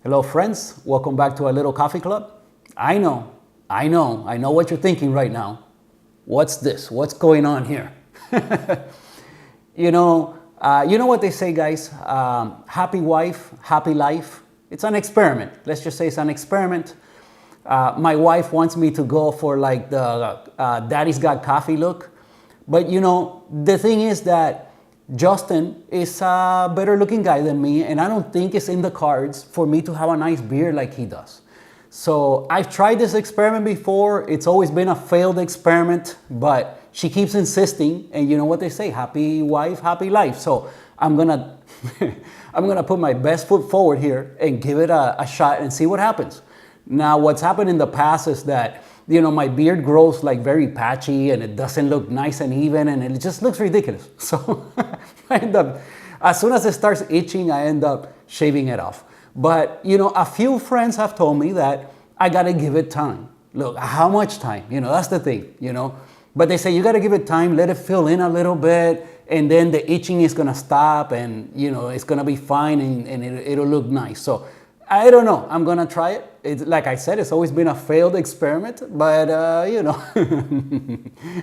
Hello friends, welcome back to our little coffee club. I know what you're thinking right now. What's this? What's going on here? You know what they say, guys? Happy wife, happy life. It's an experiment. Let's just say it's an experiment. My wife wants me to go for like the Daddy's Got Coffee look. But the thing is that Justin is a better looking guy than me, and I don't think it's in the cards for me to have a nice beard like he does. So I've tried this experiment before. It's always been a failed experiment, but she keeps insisting, and you know what they say, happy wife, happy life. So I'm gonna put my best foot forward here and give it a shot and see what happens. Now, what's happened in the past is that my beard grows like very patchy and it doesn't look nice and even and it just looks ridiculous. So I end up, as soon as it starts itching, I end up shaving it off. But, a few friends have told me that I got to give it time. Look, how much time? That's the thing, But they say you got to give it time, let it fill in a little bit, and then the itching is going to stop and, it's going to be fine and it'll look nice. So I don't know. I'm going to try it. It's, like I said, it's always been a failed experiment, but,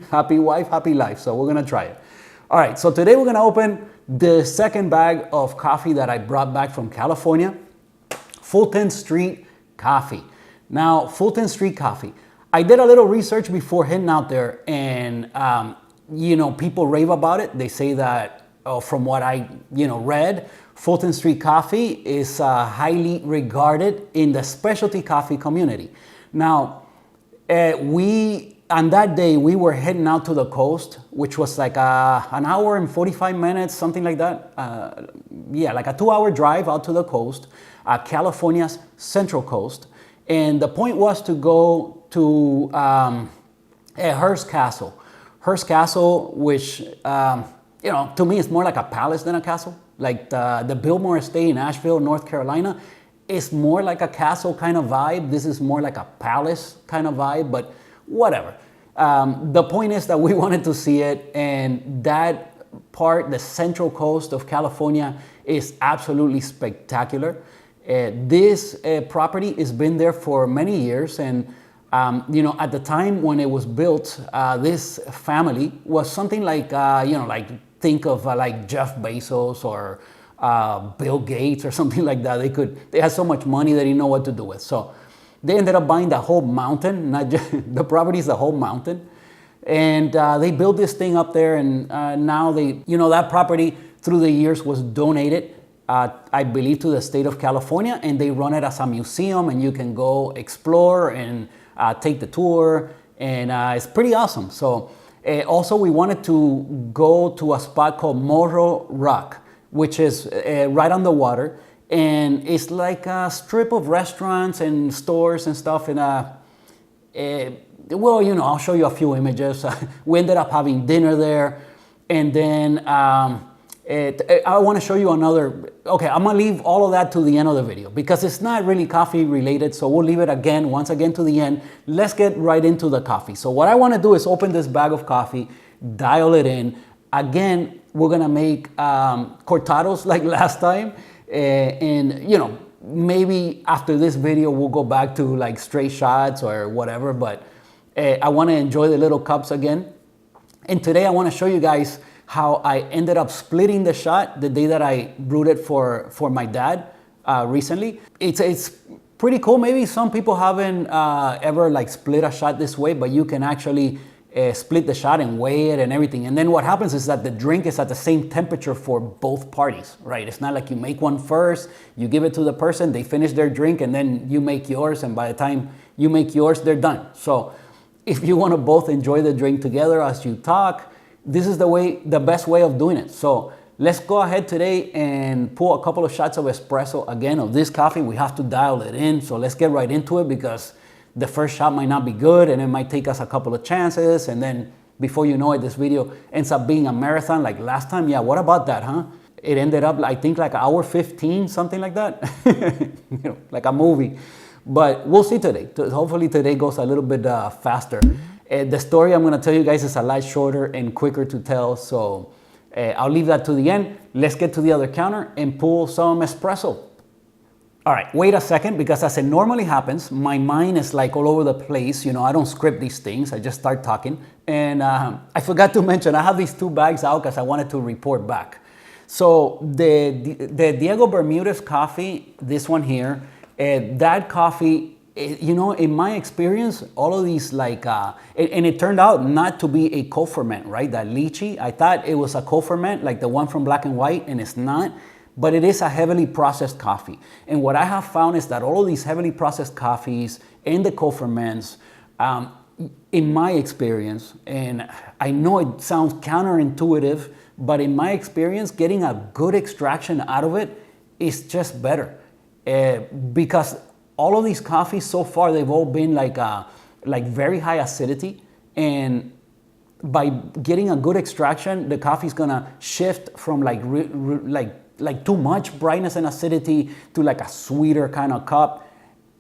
happy wife, happy life. So we're going to try it. All right. So today we're going to open the second bag of coffee that I brought back from California, Fulton Street Coffee. Now, Fulton Street Coffee. I did a little research before heading out there and, people rave about it. They say that from what I, read, Fulton Street Coffee is highly regarded in the specialty coffee community. Now, on that day, we were heading out to the coast, which was like an hour and 45 minutes, something like that. Like a 2-hour drive out to the coast, California's Central Coast. And the point was to go to Hearst Castle. Hearst Castle, which, to me is more like a palace than a castle. Like the Biltmore Estate in Asheville, North Carolina, is more like a castle kind of vibe. This is more like a palace kind of vibe, but whatever. The point is that we wanted to see it, and that part, the Central Coast of California, is absolutely spectacular. This property has been there for many years, and at the time when it was built, this family was something like, think of like Jeff Bezos or Bill Gates or something like that. They had so much money they didn't know what to do with. So they ended up buying the whole mountain, not just the property is the whole mountain. And they built this thing up there, and now that property through the years was donated, I believe, to the state of California, and they run it as a museum, and you can go explore and take the tour, and it's pretty awesome. So also, we wanted to go to a spot called Morro Rock, which is right on the water. And it's like a strip of restaurants and stores and stuff. And, I'll show you a few images. We ended up having dinner there. And then I want to show you another. Okay, I'm going to leave all of that to the end of the video because it's not really coffee related. So we'll leave it once again to the end. Let's get right into the coffee. So what I want to do is open this bag of coffee, dial it in. Again, we're going to make cortados like last time. And maybe after this video, we'll go back to like straight shots or whatever. But I want to enjoy the little cups again. And today I want to show you guys how I ended up splitting the shot the day that I brewed it for my dad recently. It's pretty cool. Maybe some people haven't ever like split a shot this way, but you can actually split the shot and weigh it and everything. And then what happens is that the drink is at the same temperature for both parties, right? It's not like you make one first, you give it to the person, they finish their drink, and then you make yours, and by the time you make yours, they're done. So if you want to both enjoy the drink together as you talk, this is the best way of doing it. So let's go ahead today and pour a couple of shots of espresso again of this coffee. We have to dial it in. So let's get right into it because the first shot might not be good and it might take us a couple of chances. And then before you know it, this video ends up being a marathon like last time. Yeah, what about that, huh? It ended up, I think, like hour 15, something like that. Like a movie. But we'll see today. Hopefully today goes a little bit faster. The story I'm going to tell you guys is a lot shorter and quicker to tell, so I'll leave that to the end. Let's get to the other counter and pull some espresso. All right, wait a second, because as it normally happens, my mind is like all over the place. You know, I don't script these things. I just start talking. And I forgot to mention, I have these 2 bags out because I wanted to report back. So the Diego Bermudez coffee, this one here, that coffee, you know, in my experience, all of these like, and it turned out not to be a co-ferment, right? That lychee, I thought it was a co-ferment, like the one from Black and White, and it's not. But it is a heavily processed coffee. And what I have found is that all of these heavily processed coffees and the co-ferments, in my experience, and I know it sounds counterintuitive, but in my experience, getting a good extraction out of it is just better. Because all of these coffees so far, they've all been like very high acidity. And by getting a good extraction, the coffee's gonna shift from like too much brightness and acidity to like a sweeter kind of cup,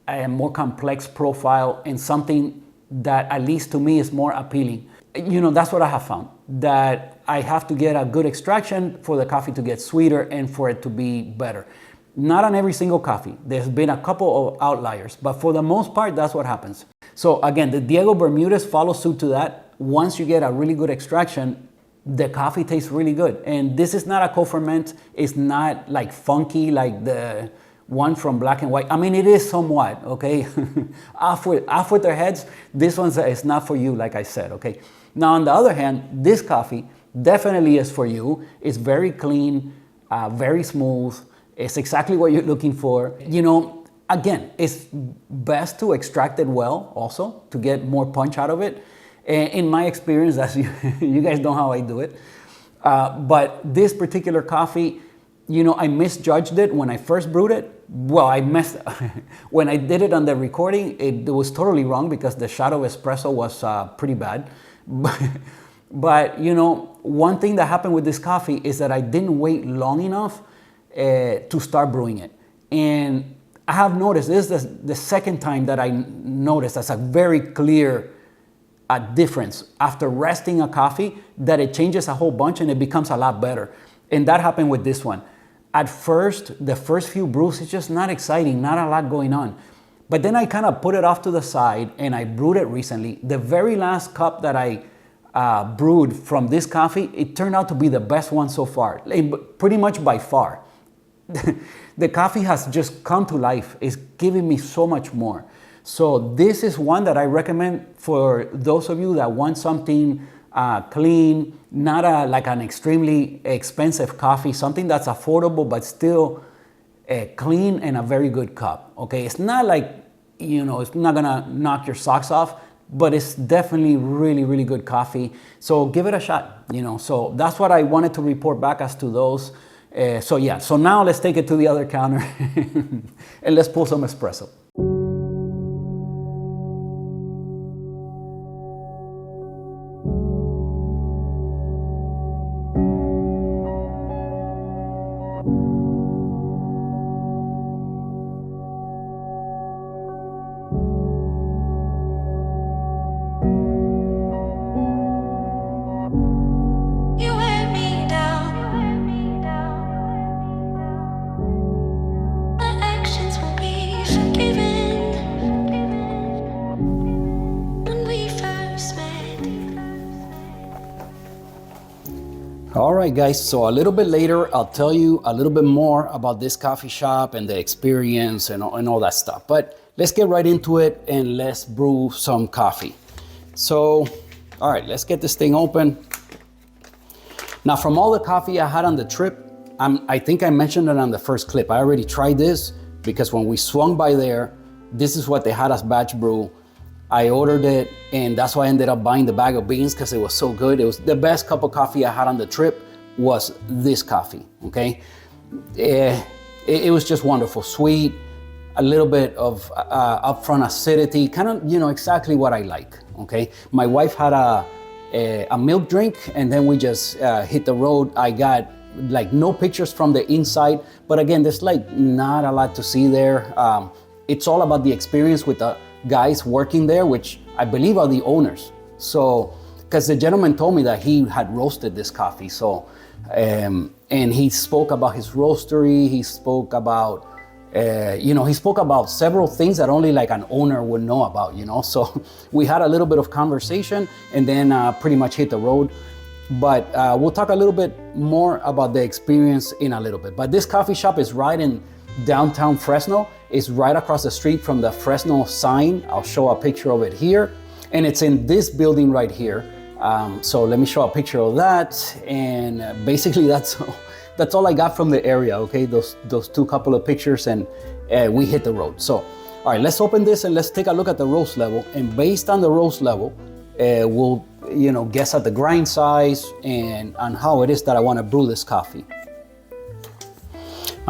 a more complex profile, and something that at least to me is more appealing. You know, that's what I have found, that I have to get a good extraction for the coffee to get sweeter and for it to be better. Not on every single coffee. There's been a couple of outliers, but for the most part, that's what happens. So again, the Diego Bermudez follows suit to that. Once you get a really good extraction, the coffee tastes really good. And this is not a co-ferment. It's not like funky like the one from Black and White. I mean, it is somewhat, okay? off with their heads. This one's is not for you, like I said, okay? Now, on the other hand, this coffee definitely is for you. It's very clean, very smooth. It's exactly what you're looking for. You know, again, it's best to extract it well also to get more punch out of it. In my experience, as you guys know how I do it. But this particular coffee, you know, I misjudged it when I first brewed it. Well, when I did it on the recording, it was totally wrong because the shot of espresso was pretty bad. But, you know, one thing that happened with this coffee is that I didn't wait long enough to start brewing it. And I have noticed, this is the second time that I noticed that's a very clear difference after resting a coffee, that it changes a whole bunch and it becomes a lot better. And that happened with this one. At first, the first few brews, it's just not exciting, not a lot going on. But then I kind of put it off to the side and I brewed it recently. The very last cup that I brewed from this coffee, it turned out to be the best one so far, pretty much by far. The coffee has just come to life. It's giving me so much more. So this is one that I recommend for those of you that want something clean, not like an extremely expensive coffee, something that's affordable but still clean and a very good cup. Okay, it's not like, you know, it's not gonna knock your socks off, but it's definitely really, really good coffee. So give it a shot, you know. So that's what I wanted to report back as to those. So now let's take it to the other counter and let's pull some espresso. All right, guys, so a little bit later, I'll tell you a little bit more about this coffee shop and the experience and all that stuff. But let's get right into it and let's brew some coffee. So, all right, let's get this thing open. Now, from all the coffee I had on the trip, I think I mentioned it on the first clip. I already tried this because when we swung by there, this is what they had us batch brew. I ordered it, and that's why I ended up buying the bag of beans because it was so good. It was the best cup of coffee I had on the trip was this coffee, okay? It was just wonderful, sweet, a little bit of upfront acidity, kind of, you know, exactly what I like, okay? My wife had a milk drink, and then we just hit the road. I got like no pictures from the inside, but again, there's like not a lot to see there. It's all about the experience with the guys working there, which I believe are the owners. So, because the gentleman told me that he had roasted this coffee. So, and he spoke about his roastery. He spoke about You know, he spoke about several things that only like an owner would know about, you know. So we had a little bit of conversation and then pretty much hit the road. But we'll talk a little bit more about the experience in a little bit. But this coffee shop is right in downtown Fresno. It's right across the street from the Fresno sign. I'll show a picture of it here. And it's in this building right here. So let me show a picture of that. And basically that's all I got from the area, okay? Those two couple of pictures and we hit the road. So, all right, let's open this and let's take a look at the roast level. And based on the roast level, we'll, you know, guess at the grind size and on how it is that I want to brew this coffee.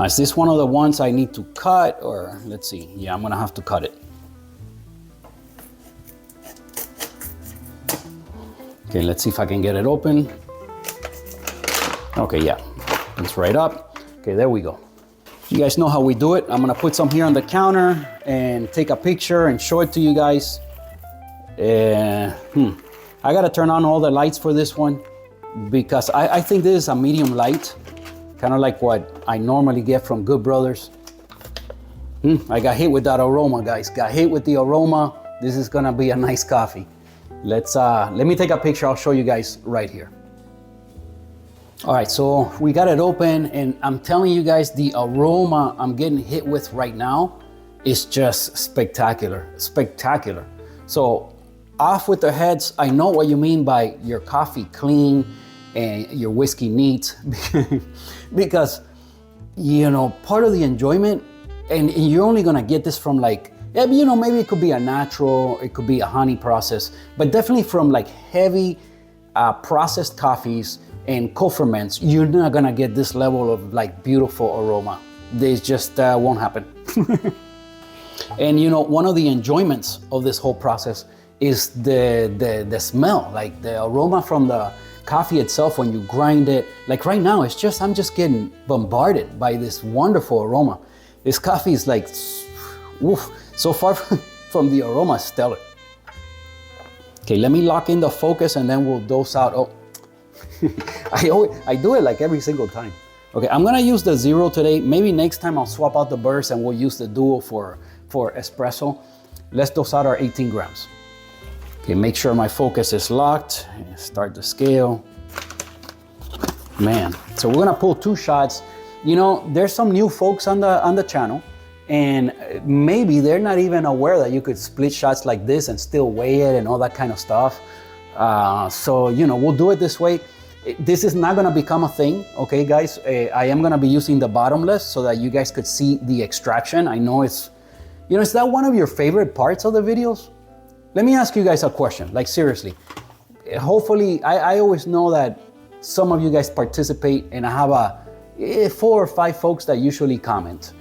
Is this one of the ones I need to cut, or let's see. Yeah, I'm gonna have to cut it. Okay, let's see if I can get it open. Okay, yeah, it's right up. Okay, there we go. You guys know how we do it. I'm gonna put some here on the counter and take a picture and show it to you guys. I gotta turn on all the lights for this one because I think this is a medium light, kind of like what I normally get from Good Brothers. I got hit with that aroma, guys. Got hit with the aroma. This is gonna be a nice coffee. Let me take a picture. I'll show you guys right here. All right, so we got it open and I'm telling you guys the aroma I'm getting hit with right now is just spectacular, spectacular. So off with the heads. I know what you mean by your coffee clean and your whiskey neat because, you know, part of the enjoyment, and you're only gonna get this from like, you know, maybe it could be a natural, it could be a honey process, but definitely from like heavy processed coffees and co-ferments, you're not gonna get this level of like beautiful aroma. This just won't happen. And you know, one of the enjoyments of this whole process is the smell, like the aroma from the coffee itself when you grind it. Like right now, it's just, I'm just getting bombarded by this wonderful aroma. This coffee is like, woof, so far from the aroma, stellar. Okay, let me lock in the focus and then we'll dose out. Oh, I do it like every single time. Okay, I'm gonna use the zero today. Maybe next time I'll swap out the burst and we'll use the duo for espresso. Let's dose out our 18 grams. Okay, make sure my focus is locked. Start the scale. Man, so we're gonna pull 2 shots. You know, there's some new folks on the channel and maybe they're not even aware that you could split shots like this and still weigh it and all that kind of stuff. So, you know, we'll do it this way. This is not gonna become a thing, okay, guys? I am gonna be using the bottomless so that you guys could see the extraction. I know it's, you know, is that one of your favorite parts of the videos? Let me ask you guys a question, like seriously. Hopefully, I always know that some of you guys participate and I have 4 or 5 folks that usually comment.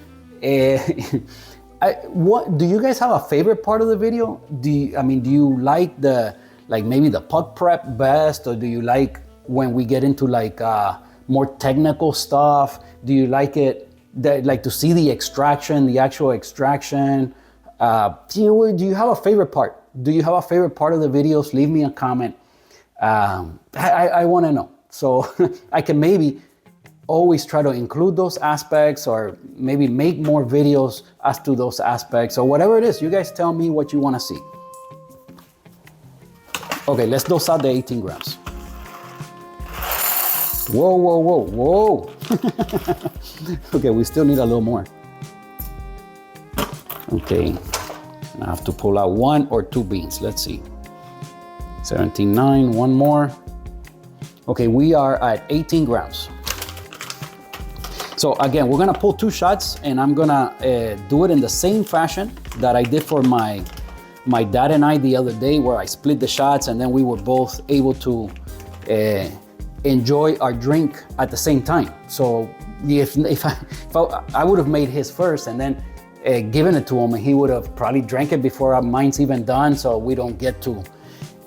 What do you guys have a favorite part of the video? Do you like maybe the puck prep best, or do you like when we get into like more technical stuff? Do you like it like to see the extraction, the actual extraction? Do you have a favorite part? Do you have a favorite part of the videos? Leave me a comment. I want to know, so I can maybe always try to include those aspects, or maybe make more videos as to those aspects, or whatever it is. You guys tell me what you want to see. Okay, let's dose out the 18 grams. Whoa, whoa, whoa, whoa. Okay, we still need a little more. Okay, I have to pull out 1 or 2 beans. Let's see. 17.9, 1 more. Okay, we are at 18 grams. So again, we're gonna pull 2 shots and I'm gonna do it in the same fashion that I did for my dad and I the other day, where I split the shots and then we were both able to enjoy our drink at the same time. So if I would have made his first and then given it to him, and he would have probably drank it before mine's even done, so we don't get to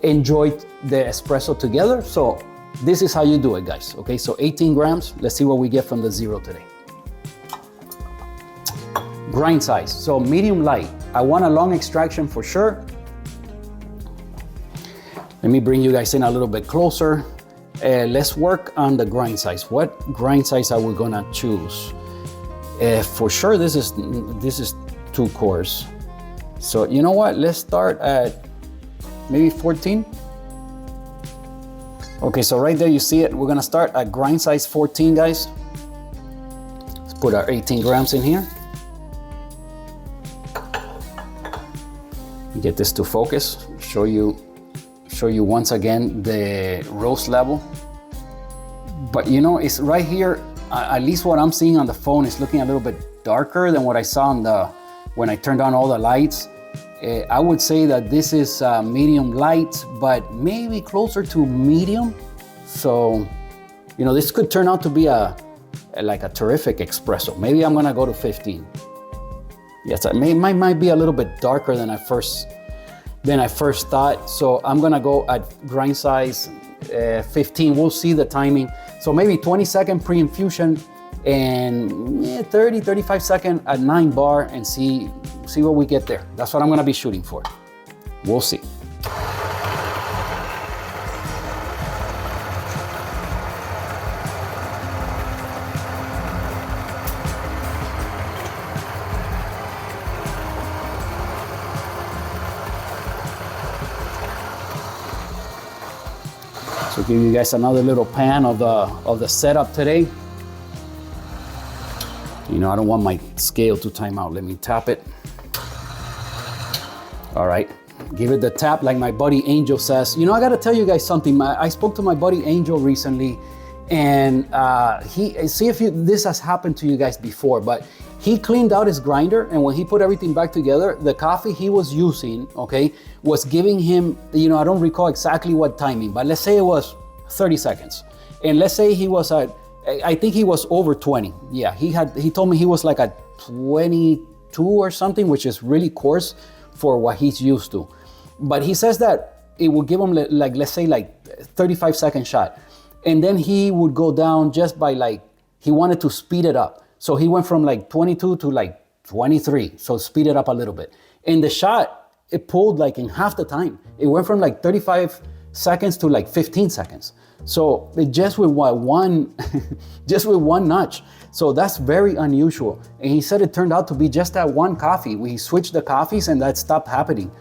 enjoy the espresso together. So this is how you do it, guys. Okay, so 18 grams. Let's see what we get from the zero today. Grind size, so medium light. I want a long extraction for sure. Let me bring you guys in a little bit closer. Let's work on the grind size. What grind size are we gonna choose? For sure, this is 2 cores. So you know what? Let's start at maybe 14. Okay, so right there you see it. We're gonna start at grind size 14, guys. Let's put our 18 grams in here. Get this to focus. Show you once again the roast level. But you know, it's right here. At least what I'm seeing on the phone is looking a little bit darker than what I saw on when I turned on all the lights. I would say that this is medium light, but maybe closer to medium. So, you know, this could turn out to be like a terrific espresso. Maybe I'm gonna go to 15. Yes, it might be a little bit darker than I first thought. So I'm gonna go at grind size 15. We'll see the timing. So maybe 20-second pre-infusion and 35 second at 9 bar and see what we get there. That's what I'm gonna be shooting for. We'll see. So give you guys another little pan of the setup today. You know, I don't want my scale to time out. Let me tap it. All right, give it the tap like my buddy Angel says. You know, I gotta tell you guys something. I spoke to my buddy Angel recently, and see if this has happened to you guys before, but he cleaned out his grinder, and when he put everything back together, the coffee he was using, okay, was giving him, you know, I don't recall exactly what timing, but let's say it was 30 seconds. And let's say he was at, I think he was over 20. Yeah, he told me he was like at 22 or something, which is really coarse for what he's used to. But he says that it would give him like, let's say like 35-second shot. And then he would go down just by like, he wanted to speed it up. So he went from like 22 to like 23. So speed it up a little bit. And the shot, it pulled like in half the time. It went from like 35 seconds to like 15 seconds. So it just with one notch. So that's very unusual. And he said it turned out to be just that one coffee. We switched the coffees and that stopped happening.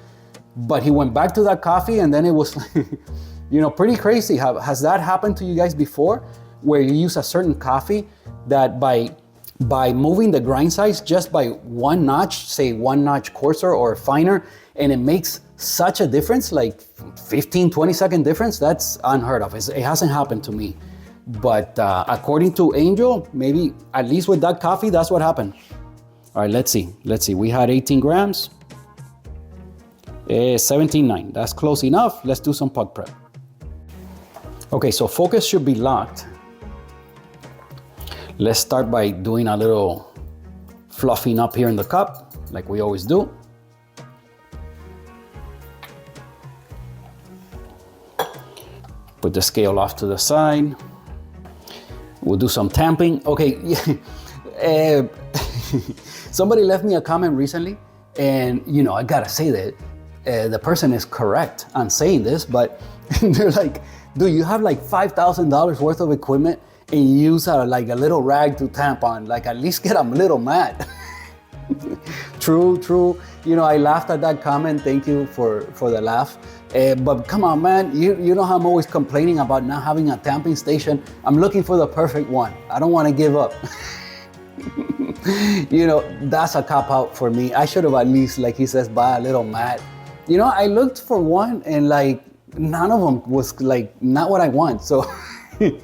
But he went back to that coffee and then it was, you know, pretty crazy. Has that happened to you guys before? Where you use a certain coffee that by moving the grind size just by one notch, say 1 notch coarser or finer, and it makes such a difference, like 15, 20-second difference, that's unheard of. It hasn't happened to me. But according to Angel, maybe at least with that coffee, that's what happened. All right, let's see. We had 18 grams, 17.9. That's close enough. Let's do some puck prep. Okay, so focus should be locked. Let's start by doing a little fluffing up here in the cup, like we always do. Put the scale off to the side. We'll do some tamping. Okay, somebody left me a comment recently, and you know, I gotta say that the person is correct on saying this, but they're like, dude, you have like $5,000 worth of equipment and you use like a little rag to tamp on, like at least get a little mat. True. You know, I laughed at that comment. Thank you for the laugh. But come on, man, you know how I'm always complaining about not having a tamping station. I'm looking for the perfect one. I don't want to give up. You know, that's a cop out for me. I should have at least, like he says, buy a little mat. You know, I looked for one and like none of them was like not what I want. So, you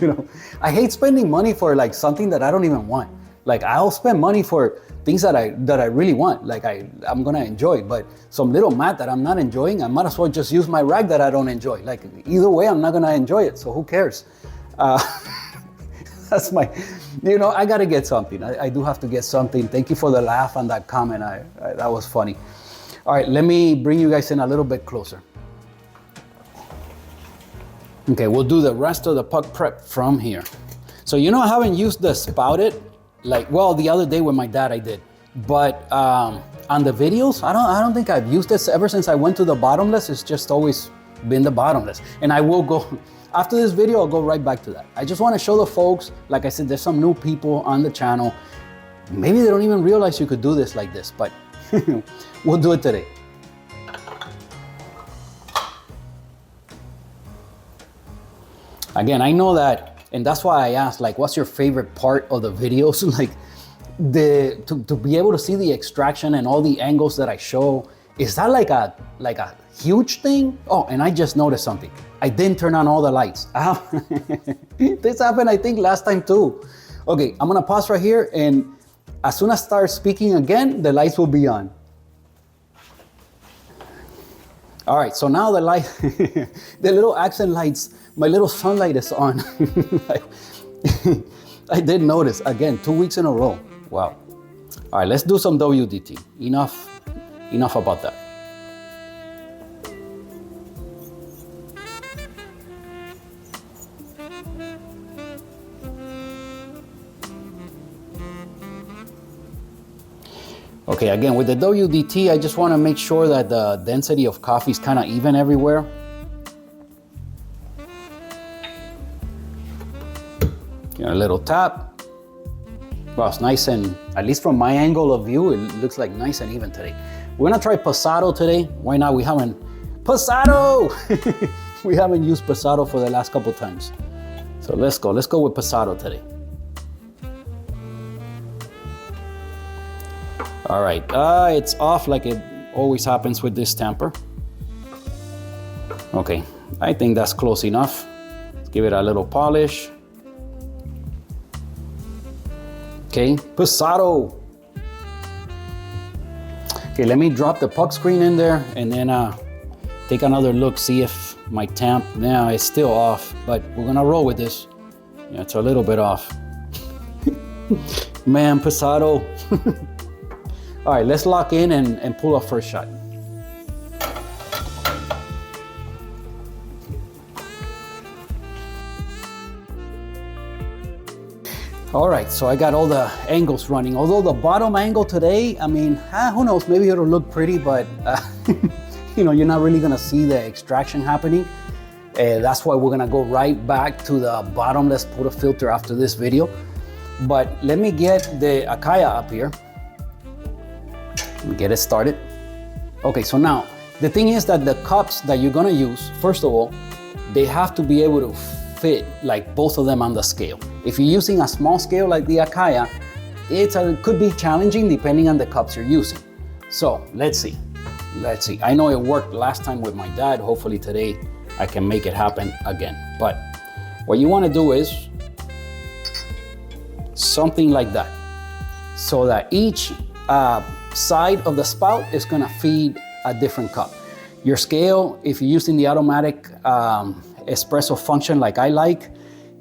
know, I hate spending money for like something that I don't even want. Like I'll spend money for things that I really want, like I'm gonna enjoy, but some little mat that I'm not enjoying, I might as well just use my rag that I don't enjoy. Like either way, I'm not gonna enjoy it, so who cares? That's my, you know, I gotta get something. I do have to get something. Thank you for the laugh on that comment. That was funny. All right, let me bring you guys in a little bit closer. Okay, we'll do the rest of the puck prep from here. So you know, I haven't used the spouted. Like, well, the other day with my dad I did, but on the videos, I don't think I've used this ever since I went to the bottomless. It's just always been the bottomless. And I will go, after this video, I'll go right back to that. I just want to show the folks, like I said, there's some new people on the channel. Maybe they don't even realize you could do this like this, but we'll do it today. Again, I know that, and that's why I asked, like, what's your favorite part of the videos? Like, to be able to see the extraction and all the angles that I show, is that like a huge thing? Oh, and I just noticed something. I didn't turn on all the lights. This happened, I think, last time too. Okay, I'm gonna pause right here, and as soon as I start speaking again, the lights will be on. All right, so now the light, the little accent lights, my little sunlight is on. I did notice, again, 2 weeks in a row. Wow. All right, let's do some WDT. Enough about that. Okay, again, with the WDT, I just want to make sure that the density of coffee is kind of even everywhere. Give it a little tap. Well, it's nice, and at least from my angle of view, it looks like nice and even today. We're gonna try Pasado today. Why not? We haven't Pasado. We haven't used Pasado for the last couple times. So let's go with Pasado today. All right, it's off like it always happens with this tamper. Okay, I think that's close enough. Let's give it a little polish. Okay, Pasado. Okay, let me drop the puck screen in there and then take another look, see if my tamp, now it's still off, but we're gonna roll with this. Yeah, it's a little bit off. Man, Pasado. All right, let's lock in and pull our first shot. All right, so I got all the angles running. Although the bottom angle today, I mean, who knows, maybe it'll look pretty, but you know, you're not really gonna see the extraction happening. That's why we're gonna go right back to the bottom. Let's put a filter after this video. But let me get the Acaya up here. Let me get it started. Okay, so now, the thing is that the cups that you're gonna use, first of all, they have to be able to fit like both of them on the scale. If you're using a small scale like the Acaya, it could be challenging depending on the cups you're using. So let's see. I know it worked last time with my dad. Hopefully today I can make it happen again. But what you wanna do is something like that, so that each side of the spout is gonna feed a different cup. Your scale, if you're using the automatic espresso function like I like,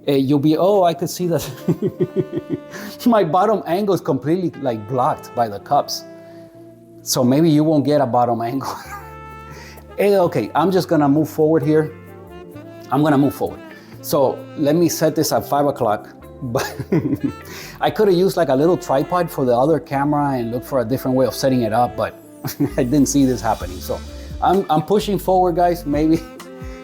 you'll be, oh, I could see that my bottom angle is completely like blocked by the cups. So maybe you won't get a bottom angle. Okay, I'm just gonna move forward here. I'm gonna move forward. So let me set this at 5 o'clock. But I could have used like a little tripod for the other camera and look for a different way of setting it up, but I didn't see this happening. So I'm pushing forward, guys. Maybe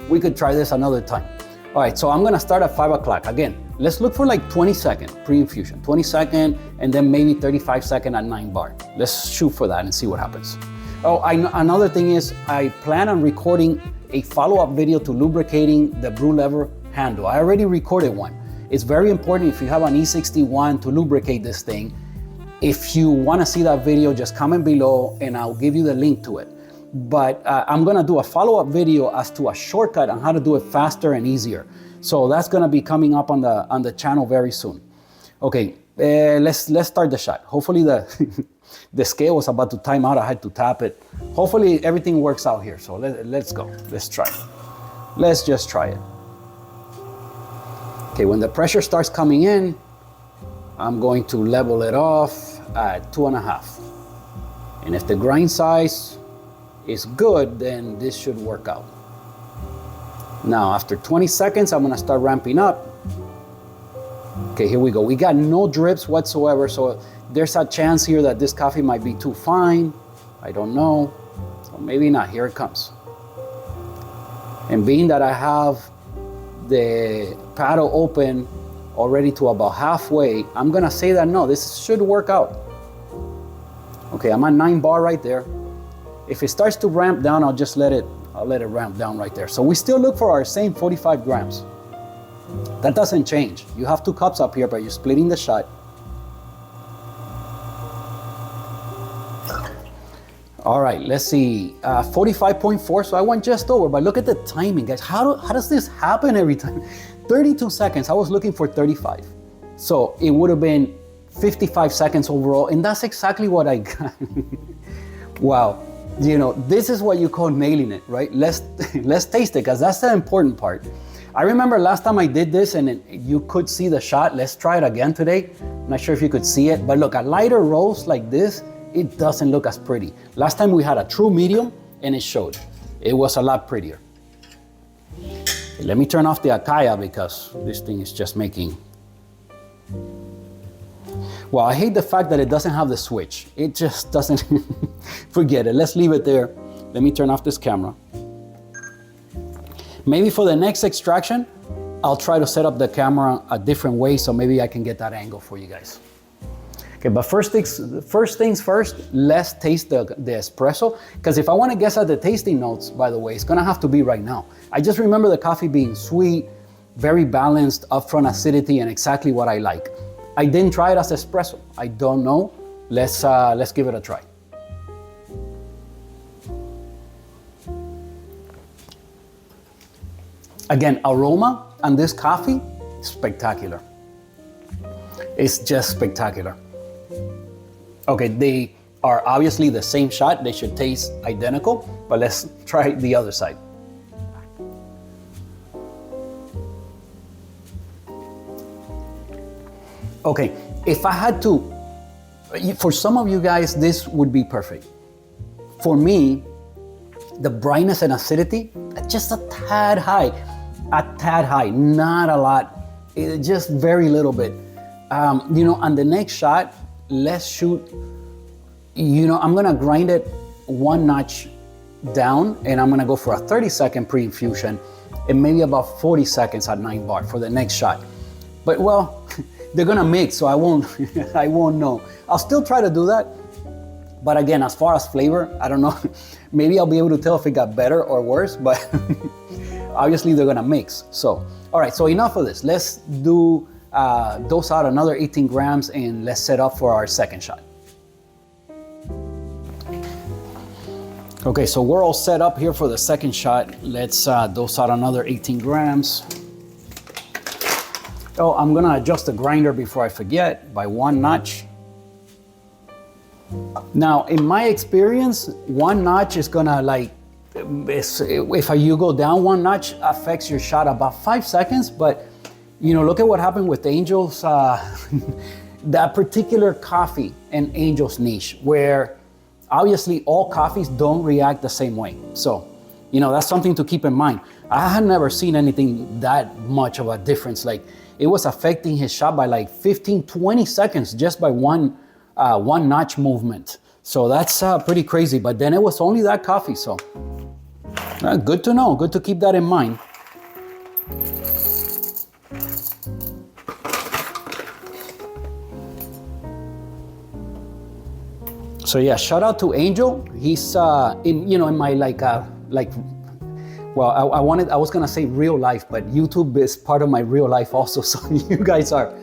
we could try this another time. All right, so I'm gonna start at 5 o'clock. Again, let's look for like 20-second pre-infusion, 20-second, and then maybe 35-second at 9 bar. Let's shoot for that and see what happens. Oh, another thing is I plan on recording a follow-up video to lubricating the brew lever handle. I already recorded one. It's very important if you have an E61 to lubricate this thing. If you wanna see that video, just comment below and I'll give you the link to it. But I'm gonna do a follow-up video as to a shortcut on how to do it faster and easier. So that's gonna be coming up on the channel very soon. Okay, let's start the shot. Hopefully the scale was about to time out. I had to tap it. Hopefully everything works out here. So let's go, let's try it. Let's just try it. Okay, when the pressure starts coming in, I'm going to level it off at 2.5. And if the grind size is good, then this should work out. Now, after 20 seconds, I'm gonna start ramping up. Okay, here we go. We got no drips whatsoever, so there's a chance here that this coffee might be too fine. I don't know, or maybe not. Here it comes. And being that I have the paddle open already to about halfway. I'm gonna say that no, this should work out. Okay, I'm at 9 bar right there. If it starts to ramp down, I'll let it ramp down right there. So we still look for our same 45 grams. That doesn't change. You have 2 cups up here, but you're splitting the shot. All right, let's see, 45.4, so I went just over, but look at the timing, guys. How does this happen every time? 32 seconds, I was looking for 35. So it would have been 55 seconds overall, and that's exactly what I got. Wow, you know, this is what you call nailing it, right? Let's taste it, because that's the important part. I remember last time I did this and you could see the shot. Let's try it again today. I'm not sure if you could see it, but look, a lighter roast like this, it doesn't look as pretty. Last time we had a true medium and it showed. It was a lot prettier. Okay, let me turn off the Akaya because this thing is just making... Well, I hate the fact that it doesn't have the switch. It just doesn't... Forget it, let's leave it there. Let me turn off this camera. Maybe for the next extraction, I'll try to set up the camera a different way so maybe I can get that angle for you guys. Okay, but first things first, let's taste the espresso. Because if I want to guess at the tasting notes, by the way, it's gonna have to be right now. I just remember the coffee being sweet, very balanced, upfront acidity, and exactly what I like. I didn't try it as espresso. I don't know. Let's give it a try. Again, aroma on this coffee, spectacular. It's just spectacular. Okay, they are obviously the same shot. They should taste identical, but let's try the other side. Okay, if I had to, for some of you guys, this would be perfect. For me, the brightness and acidity, just a tad high, not a lot, just very little bit. You know, on the next shot, let's shoot, you know, I'm gonna grind it 1 notch down and I'm gonna go for a 30-second pre-infusion and maybe about 40 seconds at 9 bar for the next shot. But well, they're gonna mix, so I won't know. I'll still try to do that. But again, as far as flavor, I don't know. Maybe I'll be able to tell if it got better or worse, but obviously they're gonna mix. So, all right, so enough of this. Let's dose out another 18 grams and let's set up for our second shot. Okay, so we're all set up here for the second shot. Let's dose out another 18 grams. Oh, I'm gonna adjust the grinder before I forget by 1 notch. Now, in my experience, 1 notch is gonna if you go down 1 notch, affects your shot about 5 seconds, but you know, look at what happened with Angel's, that particular coffee and Angel's niche, where obviously all coffees don't react the same way. So, you know, that's something to keep in mind. I had never seen anything that much of a difference. Like, it was affecting his shot by like 15, 20 seconds just by one notch movement. So that's pretty crazy, but then it was only that coffee, so good to know, good to keep that in mind. So yeah, shout out to Angel. He's in my well, I was gonna say real life, but YouTube is part of my real life also. So you guys are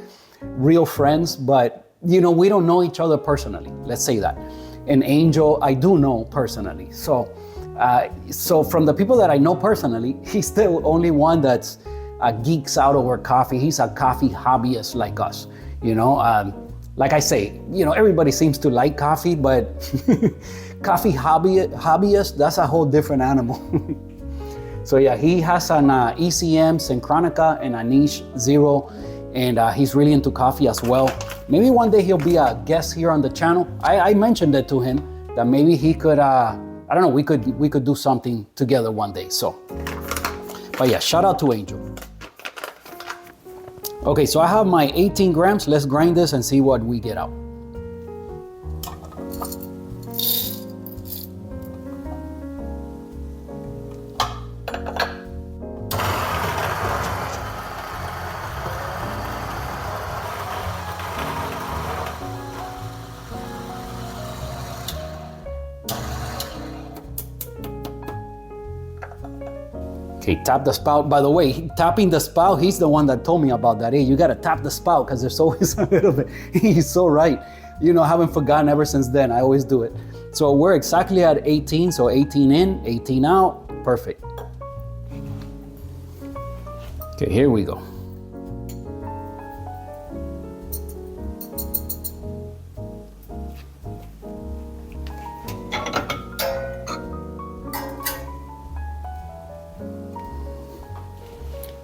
real friends, but you know, we don't know each other personally. Let's say that. And Angel, I do know personally. So from the people that I know personally, he's the only one that's geeks out over coffee. He's a coffee hobbyist like us, you know. Like I say, you know, everybody seems to like coffee, but coffee hobbyist, that's a whole different animal. So yeah, he has an ECM Synchronica and a Niche Zero, and he's really into coffee as well. Maybe one day he'll be a guest here on the channel. I mentioned it to him that maybe he could, I don't know, we could do something together one day. So, but yeah, shout out to Angel. Okay, so I have my 18 grams. Let's grind this and see what we get out. Okay, tap the spout. By the way, tapping the spout, he's the one that told me about that. Hey, you gotta tap the spout because there's always a little bit. He's so right. You know, I haven't forgotten ever since then. I always do it. So we're exactly at 18. So 18 in, 18 out. Perfect. Okay, here we go.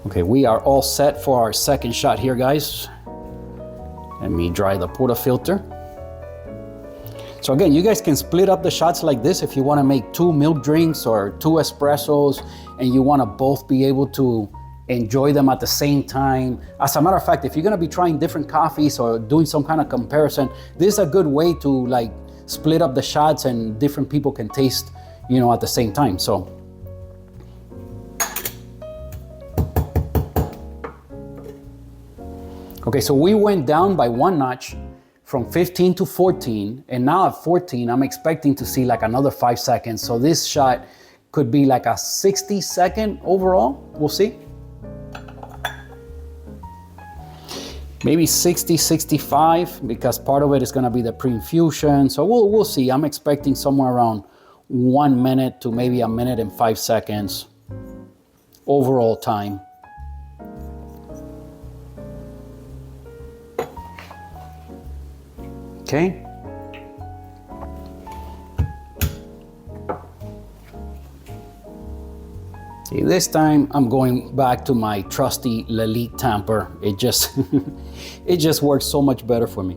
Okay, we are all set for our second shot here, guys. Let me dry the portafilter. So again, you guys can split up the shots like this if you want to make 2 milk drinks or 2 espressos and you want to both be able to enjoy them at the same time. As a matter of fact, if you're going to be trying different coffees or doing some kind of comparison, this is a good way to like split up the shots and different people can taste, you know, at the same time. So okay, so we went down by 1 notch from 15 to 14, and now at 14, I'm expecting to see like another 5 seconds. So this shot could be like a 60-second overall. We'll see. Maybe 60, 65, because part of it is gonna be the pre-infusion. So we'll see. I'm expecting somewhere around 1 minute to maybe 1 minute and 5 seconds overall time. Okay. See, this time I'm going back to my trusty Lelit tamper. It just, it just works so much better for me.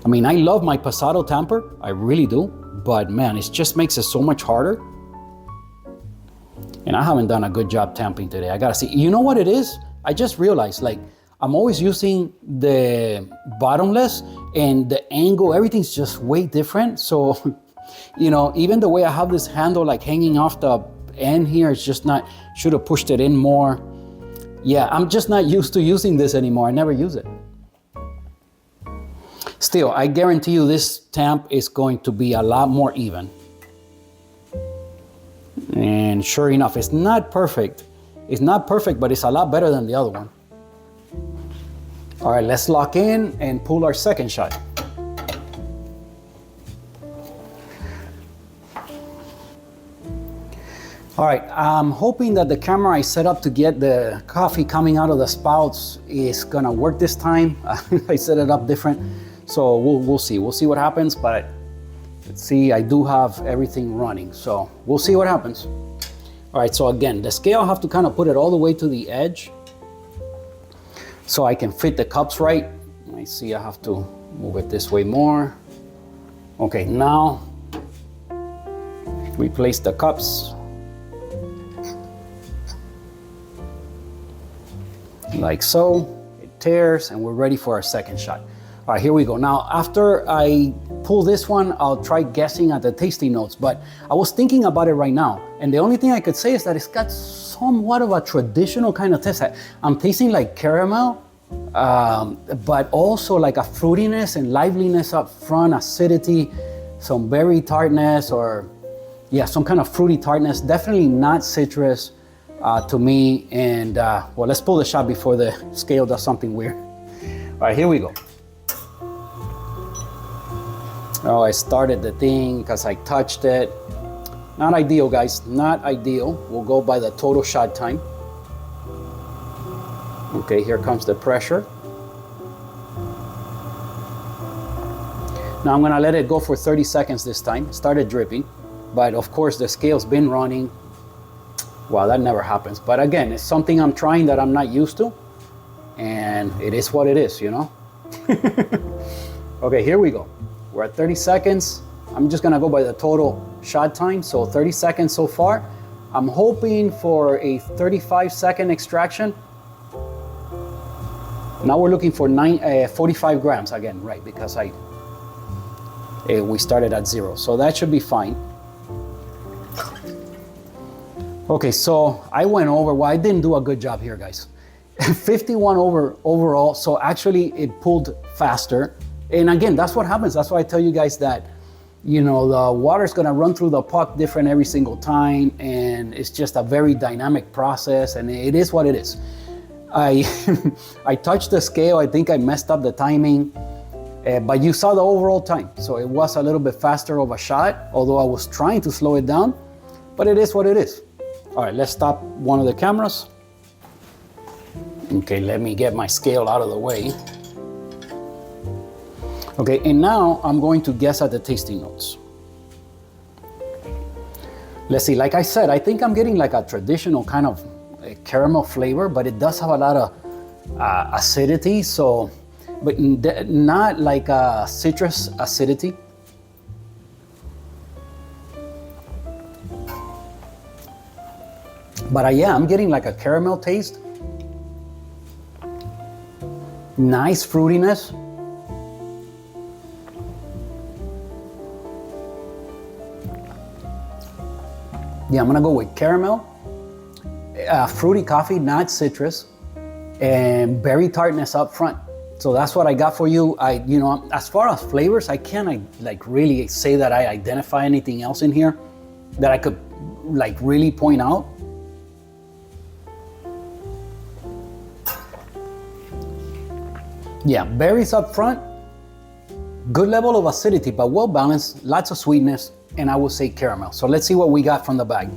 I mean, I love my Pasado tamper, I really do, but man, it just makes it so much harder. And I haven't done a good job tamping today. I gotta see. You know what it is? I just realized, like, I'm always using the bottomless and the angle, everything's just way different. So, you know, even the way I have this handle like hanging off the end here, it's just not, should have pushed it in more. Yeah, I'm just not used to using this anymore. I never use it. Still, I guarantee you this tamp is going to be a lot more even. And sure enough, it's not perfect. It's not perfect, but it's a lot better than the other one. All right, let's lock in and pull our second shot. All right, I'm hoping that the camera I set up to get the coffee coming out of the spouts is gonna work this time. I set it up different, so we'll see. We'll see what happens, but let's see, I do have everything running, so we'll see what happens. All right, so again, the scale, I have to kind of put it all the way to the edge so I can fit the cups right. I see I have to move it this way more. Okay, now replace the cups. Like so, it tears and we're ready for our second shot. All right, here we go. Now, after I pull this one, I'll try guessing at the tasting notes, but I was thinking about it right now. And the only thing I could say is that it's got somewhat of a traditional kind of taste. I'm tasting like caramel, but also like a fruitiness and liveliness up front, acidity, some berry tartness, or yeah, some kind of fruity tartness. Definitely not citrus to me. And well, let's pull the shot before the scale does something weird. All right, here we go. Oh, I started the thing because I touched it. Not ideal, guys, not ideal. We'll go by the total shot time. Okay, here comes the pressure. Now I'm gonna let it go for 30 seconds this time. It started dripping, but of course the scale's been running. Wow, that never happens. But again, it's something I'm trying that I'm not used to, and it is what it is, you know? Okay, here we go. We're at 30 seconds. I'm just gonna go by the total shot time. So 30 seconds so far. I'm hoping for a 35-second extraction. Now we're looking for 45 grams again, right? Because we started at 0. So that should be fine. Okay, so I went over. Well, I didn't do a good job here, guys. 51 overall. So actually it pulled faster. And again, that's what happens. That's why I tell you guys that you know, the water's gonna run through the puck different every single time, and it's just a very dynamic process, and it is what it is. I I touched the scale. I think I messed up the timing, but you saw the overall time. So it was a little bit faster of a shot, although I was trying to slow it down, but it is what it is. All right, let's stop one of the cameras. Okay, let me get my scale out of the way. Okay, and now I'm going to guess at the tasting notes. Let's see, like I said, I think I'm getting like a traditional kind of caramel flavor, but it does have a lot of acidity, so, but not like a citrus acidity. But yeah, I'm getting like a caramel taste. Nice fruitiness. Yeah, I'm gonna go with caramel, fruity coffee, not citrus, and berry tartness up front. So that's what I got for you. You know, as far as flavors, I can't like really say that I identify anything else in here that I could like really point out. Yeah, berries up front, good level of acidity, but well balanced, lots of sweetness, and I would say caramel. So let's see what we got from the bag.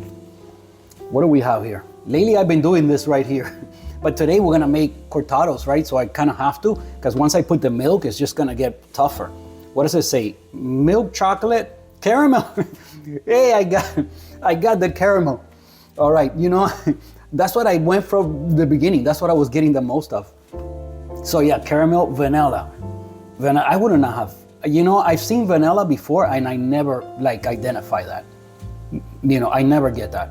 What do we have here? Lately, I've been doing this right here, but today we're gonna make cortados, right? So I kind of have to, because once I put the milk, it's just gonna get tougher. What does it say? Milk, chocolate, caramel. Hey, I got the caramel. All right, you know, that's what I went from the beginning. That's what I was getting the most of. So yeah, caramel, vanilla. I would not have, you know, I've seen vanilla before and I never like identify that. You know, I never get that.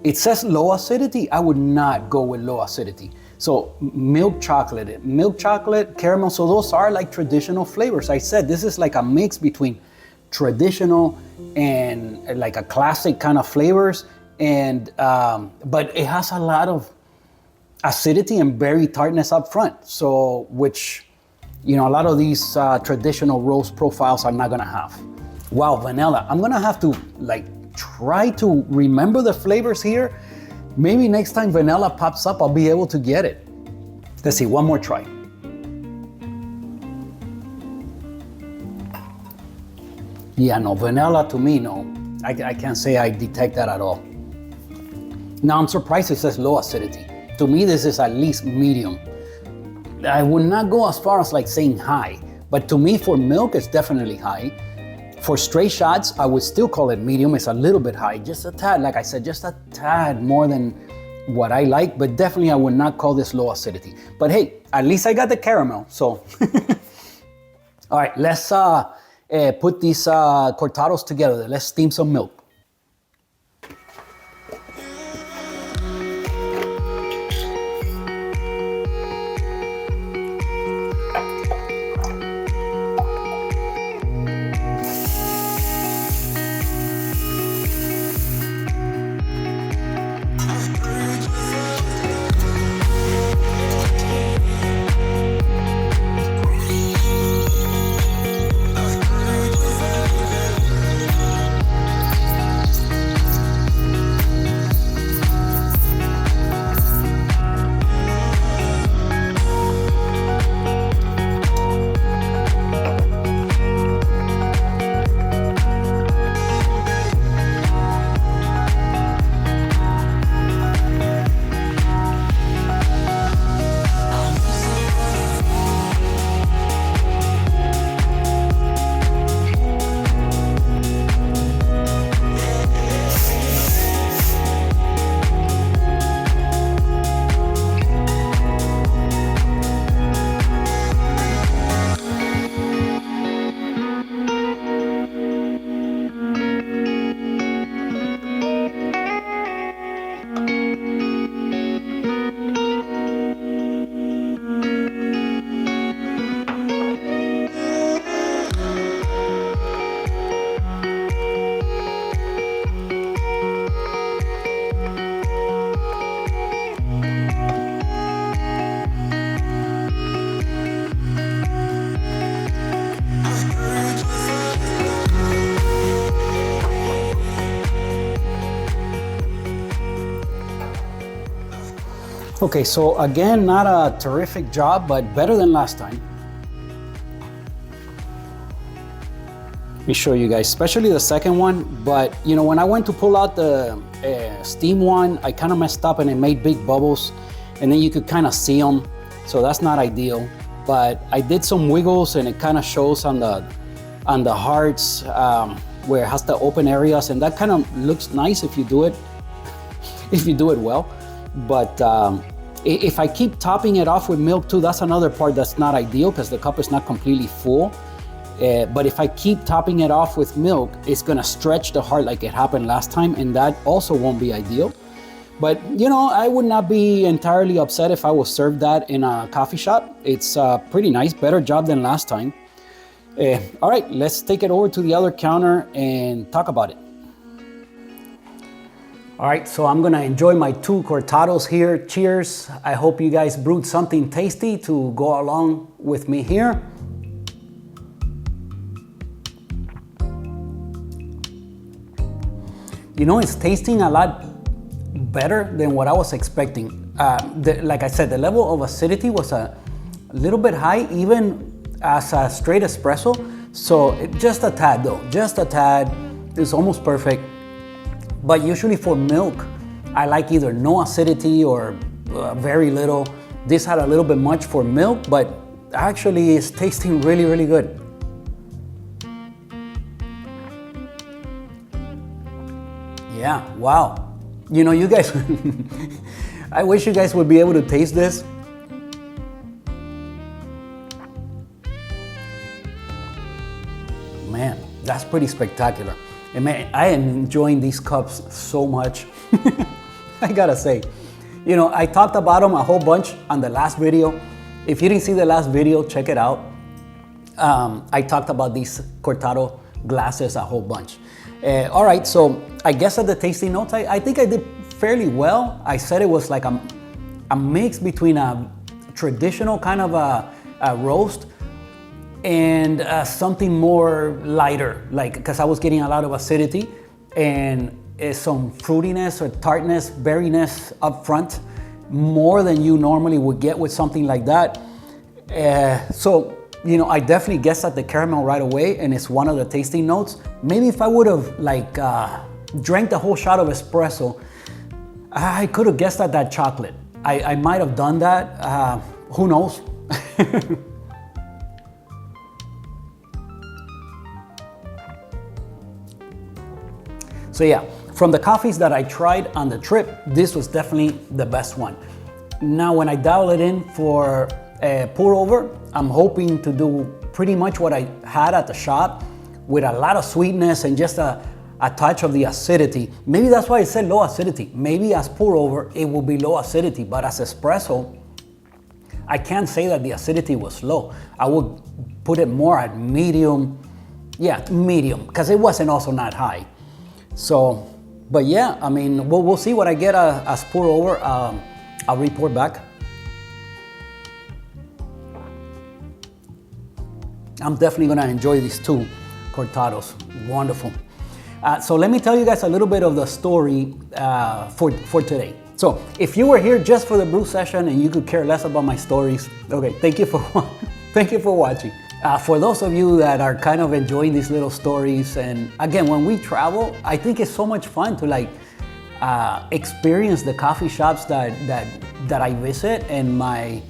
It says low acidity. I would not go with low acidity. So milk chocolate, caramel. So those are like traditional flavors. I said, this is like a mix between traditional and like a classic kind of flavors. And, but it has a lot of acidity and berry tartness up front. So, which, you know, a lot of these traditional roast profiles are not gonna have. Wow, vanilla. I'm gonna have to like try to remember the flavors here. Maybe next time vanilla pops up, I'll be able to get it. Let's see, one more try. Yeah, no, vanilla to me, no. I can't say I detect that at all. Now I'm surprised it says low acidity. To me, this is at least medium. I would not go as far as like saying high, but to me for milk, it's definitely high. For straight shots, I would still call it medium. It's a little bit high, just a tad, like I said, just a tad more than what I like, but definitely I would not call this low acidity. But hey, at least I got the caramel, so. All right, let's put these cortados together. Let's steam some milk. Okay, so again, not a terrific job, but better than last time. Let me show you guys, especially the second one. But you know, when I went to pull out the steam one, I kind of messed up and it made big bubbles, and then you could kind of see them. So that's not ideal. But I did some wiggles, and it kind of shows on the hearts where it has the open areas, and that kind of looks nice if you do it well. But if I keep topping it off with milk too, that's another part that's not ideal because the cup is not completely full. But if I keep topping it off with milk, it's gonna stretch the heart like it happened last time, and that also won't be ideal. But you know, I would not be entirely upset if I was served that in a coffee shop. It's pretty nice, better job than last time. All right, let's take it over to the other counter and talk about it. All right, so I'm gonna enjoy my 2 Cortados here. Cheers. I hope you guys brewed something tasty to go along with me here. You know, it's tasting a lot better than what I was expecting. Like I said, the level of acidity was a little bit high, even as a straight espresso. So just a tad though, just a tad. It's almost perfect. But usually for milk, I like either no acidity or very little. This had a little bit much for milk, but actually it's tasting really, really good. Yeah, wow. You know, you guys, I wish you guys would be able to taste this. Man, that's pretty spectacular. And man, I am enjoying these cups so much. I gotta say, you know, I talked about them a whole bunch on the last video. If you didn't see the last video, check it out. I talked about these Cortado glasses a whole bunch. All right, so I guess at the tasting notes, I think I did fairly well. I said it was like a mix between a traditional kind of a roast and something more lighter, like, because I was getting a lot of acidity and some fruitiness or tartness, berryness up front, more than you normally would get with something like that. So, you know, I definitely guessed at the caramel right away, and it's one of the tasting notes. Maybe if I would have like drank the whole shot of espresso, I could have guessed at that chocolate. I might have done that, who knows? So yeah, from the coffees that I tried on the trip, this was definitely the best one. Now when I dial it in for pour over, I'm hoping to do pretty much what I had at the shop with a lot of sweetness and just a touch of the acidity. Maybe that's why it said low acidity. Maybe as pour over, it will be low acidity, but as espresso, I can't say that the acidity was low. I would put it more at medium, yeah, medium, because it wasn't also not high. So, but yeah, I mean, we'll see what I get as pour over. I'll report back. I'm definitely gonna enjoy these 2 Cortados, wonderful. So let me tell you guys a little bit of the story for today. So if you were here just for the brew session and you could care less about my stories, okay, thank you for watching. For those of you that are kind of enjoying these little stories, and again, when we travel, I think it's so much fun to like experience the coffee shops that I visit, and my,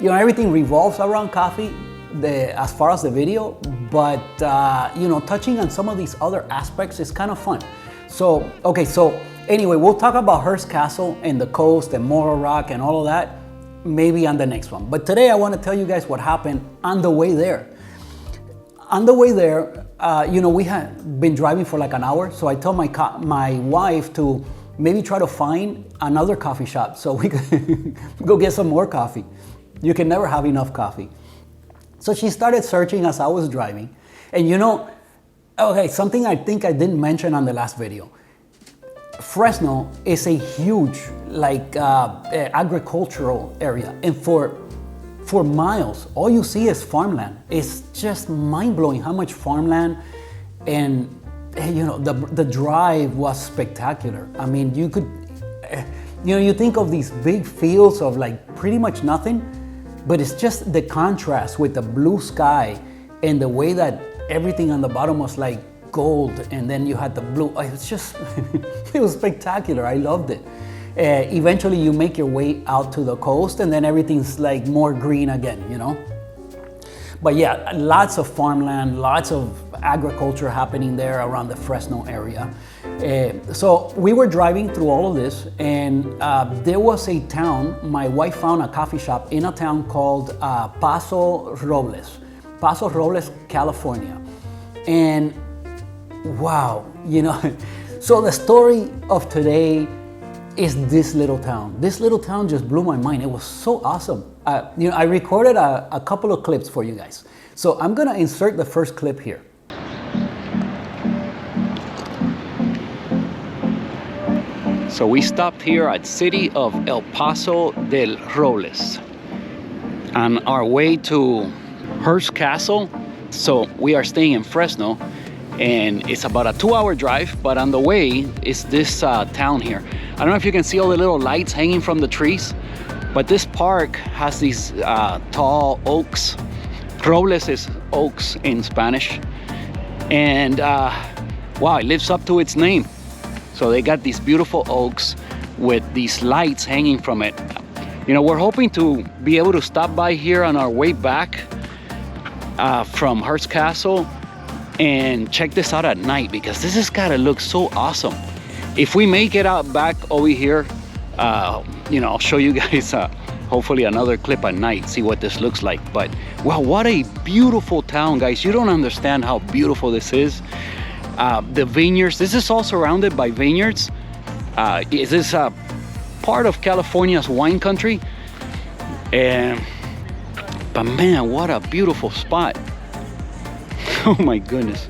you know, everything revolves around coffee as far as the video, but you know, touching on some of these other aspects is kind of fun. So, okay, so anyway, we'll talk about Hearst Castle and the coast and Morro Rock and all of that maybe on the next one. But today I want to tell you guys what happened on the way there. On the way there, you know, we had been driving for like an hour, so I told my wife to maybe try to find another coffee shop so we could go get some more coffee. You can never have enough coffee. So she started searching as I was driving. And you know, okay, something I think I didn't mention on the last video. Fresno is a huge, like, agricultural area. And for miles, all you see is farmland. It's just mind-blowing how much farmland, and you know, the drive was spectacular. I mean, you could, You know, you think of these big fields of like pretty much nothing, but it's just the contrast with the blue sky and the way that everything on the bottom was like gold, and then you had the blue. It's just, it was spectacular. I loved it. Eventually you make your way out to the coast and then everything's like more green again, you know? But yeah, lots of farmland, lots of agriculture happening there around the Fresno area. So we were driving through all of this, and there was a town. My wife found a coffee shop in a town called Paso Robles, California. And wow, you know, so the story of today is this little town. This little town just blew my mind. It was so awesome. You know, I recorded a couple of clips for you guys. So I'm gonna insert the first clip here. So we stopped here at city of El Paso del Robles on our way to Hearst Castle. So we are staying in Fresno, and it's about a 2-hour drive, but on the way is this town here. I don't know if you can see all the little lights hanging from the trees, but this park has these tall oaks. Robles is oaks in Spanish. And wow, it lives up to its name. So they got these beautiful oaks with these lights hanging from it. You know, we're hoping to be able to stop by here on our way back from Hearst Castle and check this out at night, because this has gotta look so awesome. If we make it out back over here, you know, I'll show you guys hopefully another clip at night, see what this looks like. But wow, what a beautiful town, guys. You don't understand how beautiful this is. The vineyards, this is all surrounded by vineyards. This is part of California's wine country. But man, what a beautiful spot. Oh my goodness.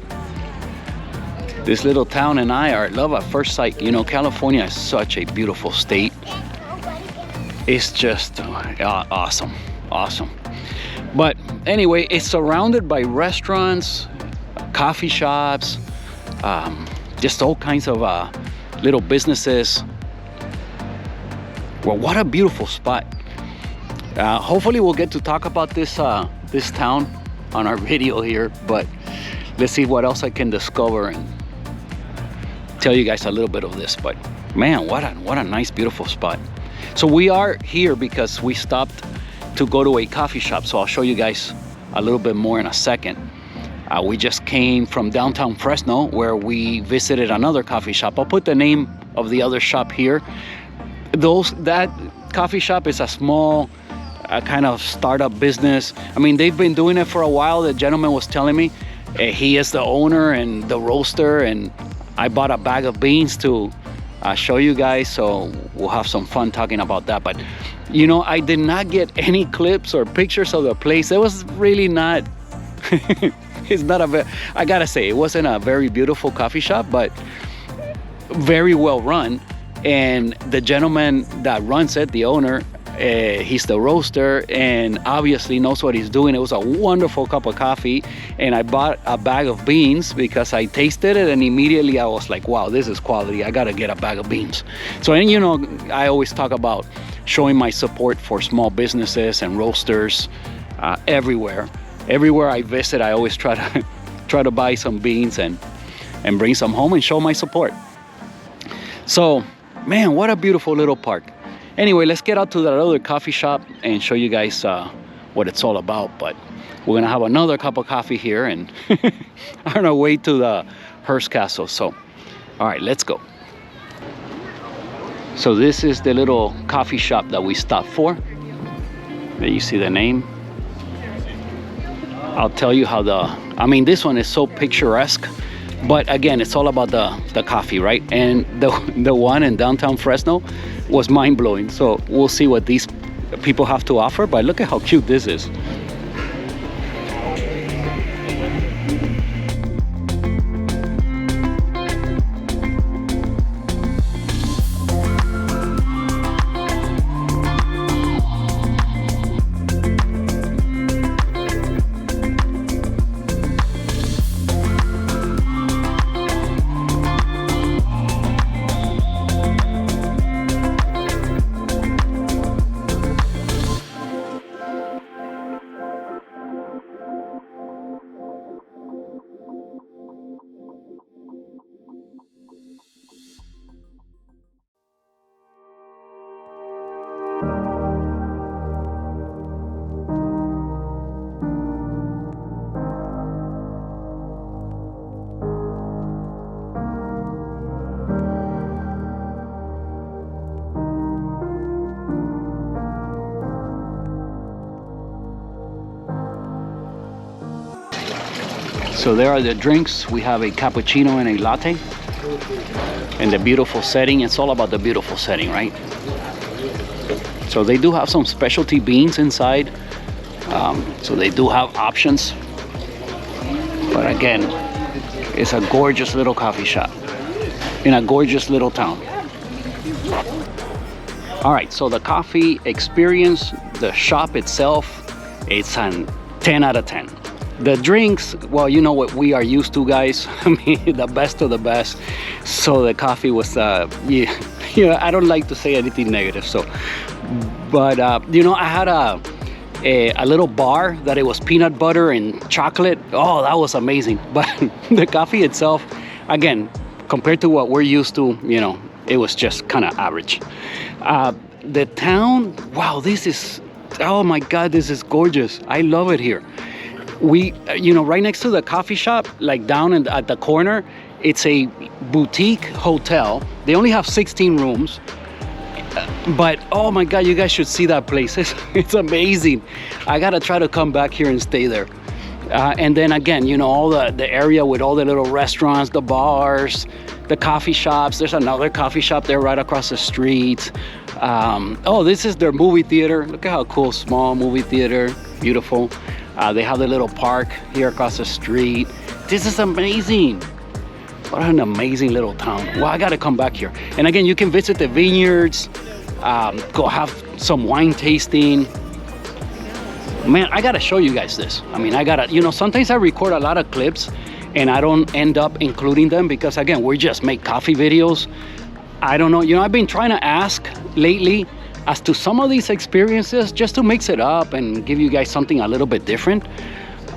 This little town and I are love at first sight. You know, California is such a beautiful state. It's just awesome, awesome. But anyway, it's surrounded by restaurants, coffee shops, just all kinds of little businesses. Well, what a beautiful spot. Hopefully we'll get to talk about this this town on our video here, but let's see what else I can discover and tell you guys a little bit of this. But man, what a nice, beautiful spot. So we are here because we stopped to go to a coffee shop. So I'll show you guys a little bit more in a second. We just came from downtown Fresno, where we visited another coffee shop. I'll put the name of the other shop here. That coffee shop is a small kind of startup business. I mean, they've been doing it for a while. The gentleman was telling me he is the owner and the roaster, and I bought a bag of beans to show you guys, so we'll have some fun talking about that. But you know, I did not get any clips or pictures of the place. It was really not it's not I gotta say, it wasn't a very beautiful coffee shop, but very well run. And the gentleman that runs it, the owner, he's the roaster and obviously knows what he's doing. It was a wonderful cup of coffee, and I bought a bag of beans because I tasted it and immediately I was like, wow, this is quality. I gotta get a bag of beans. So, and you know, I always talk about showing my support for small businesses and roasters everywhere. Everywhere I visit, I always try to buy some beans and bring some home and show my support. So, man, what a beautiful little park. Anyway, let's get out to that other coffee shop and show you guys what it's all about. But we're gonna have another cup of coffee here and on our way to the Hearst Castle. So, all right, let's go. So this is the little coffee shop that we stopped for. There you see the name. I'll tell you how I mean, this one is so picturesque, but again, it's all about the coffee, right? And the one in downtown Fresno was mind-blowing. So we'll see what these people have to offer, but look at how cute this is. So there are the drinks. We have a cappuccino and a latte. And the beautiful setting. It's all about the beautiful setting, right? So they do have some specialty beans inside. So they do have options. But again, it's a gorgeous little coffee shop in a gorgeous little town. All right, so the coffee experience, the shop itself, it's a 10 out of 10. The drinks, well, you know what we are used to, guys. I mean, the best of the best. So the coffee was, yeah, I don't like to say anything negative. So, but you know, I had a little bar that it was peanut butter and chocolate. Oh, that was amazing. But the coffee itself, again, compared to what we're used to, you know, it was just kind of average. The town, wow, this is, oh my God, this is gorgeous. I love it here. We, you know, right next to the coffee shop, like down at the corner, it's a boutique hotel. They only have 16 rooms. But oh my God, you guys should see that place. It's amazing. I gotta try to come back here and stay there. And then again, you know, all the area with all the little restaurants, the bars, the coffee shops. There's another coffee shop there right across the street. Oh, this is their movie theater. Look at how cool, small movie theater, beautiful. They have the little park here across the street. This is amazing. What an amazing little town. Well, I gotta come back here. And again, you can visit the vineyards, go have some wine tasting. Man, I gotta show you guys this. I mean, I gotta, you know, sometimes I record a lot of clips and I don't end up including them because again, we just make coffee videos. I don't know, you know, I've been trying to ask lately as to some of these experiences just to mix it up and give you guys something a little bit different.